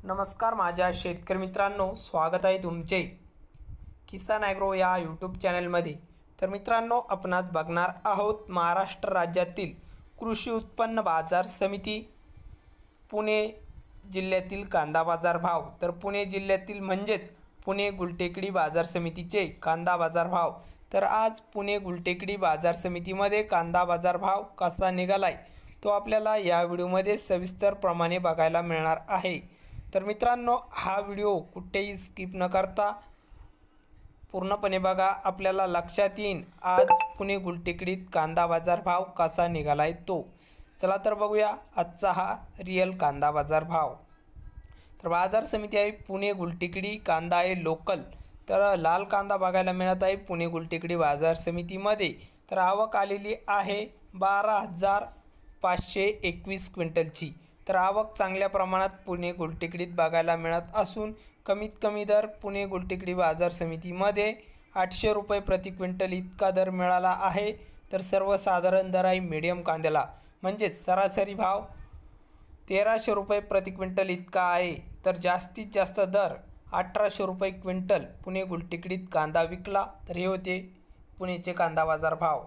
नमस्कार माझ्या शेतकरी मित्रांनो, स्वागत आहे तुमचे किसान ॲग्रो या यूट्यूब चॅनलमध्ये। तर मित्रांनो, आपण आज बघणार आहोत महाराष्ट्र राज्यातील कृषी उत्पन्न बाजार समिती पुणे जिल्ह्यातील कांदा बाजार भाव। तर पुणे जिल्ह्यातील म्हणजेच पुणे गुलटेकडी बाजार समितीचे कांदा बाजार भाव। तर आज पुणे गुलटेकडी बाजार समितीमध्ये कांदा बाजार भाव कसा निघालाय तो आपल्याला या व्हिडिओमध्ये सविस्तर प्रमाणे बघायला मिळणार आहे। तर मित्रांनो, हा व्हिडिओ कुठेही स्किप न करता पूर्णपणे बघा, आपल्याला लक्षात येईल आज पुणे गुलटेकडीत कांदा बाजार भाव कसा निघालाय तो। चला तर बघूया आजचा हा रियल कांदा बाजार भाव। तर बाजार समिती आहे पुणे गुलटेकडी, कांदा आहे लोकल। तर लाल कांदा बघायला मिळत आहे पुणे गुलटेकडी बाजार समितीमध्ये। तर आवक आलेली आहे 12,521 क्विंटलची। तर आवक चांगल्या प्रमाणात पुणे गुलटेकडीत बघायला मिळत असून कमीत कमी दर पुणे गुलटेकडी बाजार समितीमध्ये 800 रुपये प्रति क्विंटल इतका दर मिळाला आहे। तर सर्वसाधारण दर आहे मीडियम कांद्याला म्हणजे सरासरी भाव 1300 रुपये प्रति क्विंटल इतका आहे। तर जास्तीत जास्त दर 1800 रुपये क्विंटल पुणे गुलटेकडीत कांदा विकला। तर हे होते पुणेचे कांदा बाजार भाव।